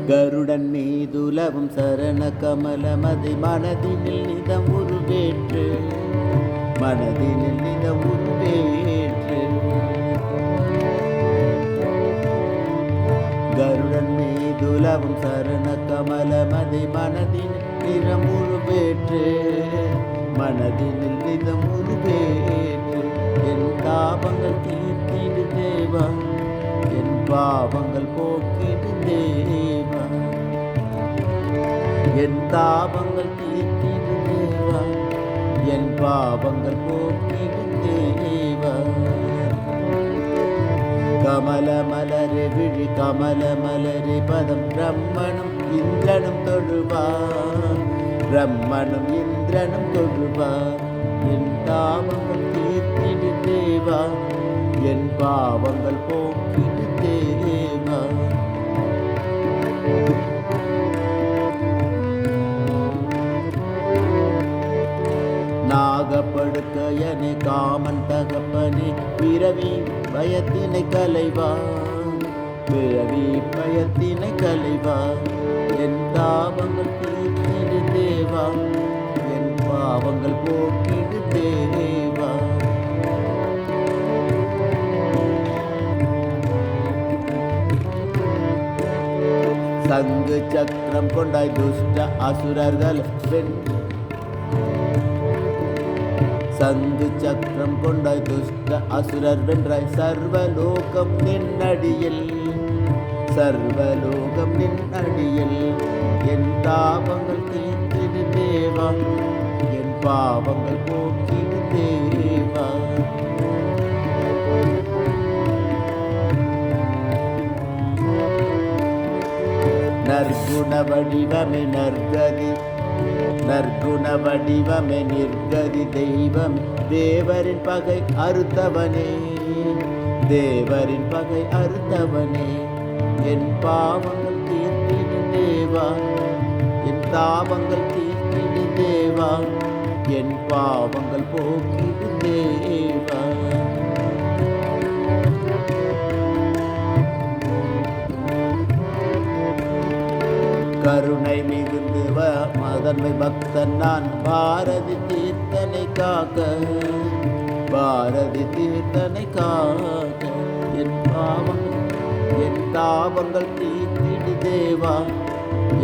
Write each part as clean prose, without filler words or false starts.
கருடன் மீதுலவும் சரண கமலமதை மனதினில் நிதம் உருவேற்று மனதினில் நிதம் உருவேற்று கருடன் மீதுலவும் சரண கமலமதை மனதினில் நிறம் உருவேற்று மனதினில் நிதம் உருவேற்று என் தாபங்கள் தீர்த்திடு தேவா என் பாவங்கள் போக்கிடு தேவா என் தாபங்கள் தீர்த்திடு தேவா என் பாவங்கள் போக்கிடு தேவா கமல மலரே விழி கமல மலரே பதம் பிரம்மனும் இந்திரனும் தொழுவார் பிரம்மனும் இந்திரனும் தொழுவார் என் தாபங்கள் தீர்த்திடு தேவா என் பாவங்கள் போக்கிடு தேவா நாகப்படுக்கையனே காமன் தகப்பனே பிறவி பயத்தினை கலைவா பிறவி பயத்தினை கலைவா என் தாபங்கள் தீர்த்திடு தேவா என் பாவங்கள் போக்கிடு தேவா சங்கு சக்கரம் கொண்டாய் துஷ்ட அசுரர்கள் சங்கு சக்கரம் கொண்டாய் துஷ்ட அசுரர் வென்றாய் சர்வலோகம் நின்னடியில் சர்வலோகம் நின்னடியில் என் தாபங்கள் தீர்த்திடு தேவா என் பாவங்கள் போக்கிடு தேவா நற்குண வடிவமே நற்கதி நற்குண வடிவமே நிர்கதி தெய்வம் தேவரின் பகை அறுத்தவனே தேவரின் பகை அறுத்தவனே என் பாவங்கள் தீர்த்திடு தேவா என் தாபங்கள் தீர்த்திடு தேவா என் பாவங்கள் போக்கிடு தேவா கருணை மிகுந்து மதன்மை பக்தன் நான் பாரதி தீர்த்தனை காக்க பாரதி தீர்த்தனை காக்க என் தாபங்கள் தீர்த்திடு தேவா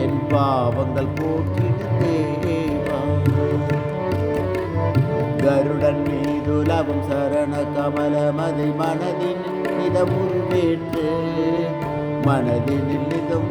என் பாவங்கள் போக்கிடு தேவா கருடன் மீதுலவும் சரண கமலமதை மனதின் நிதம் உருவேற்று மனதினில் நிதம்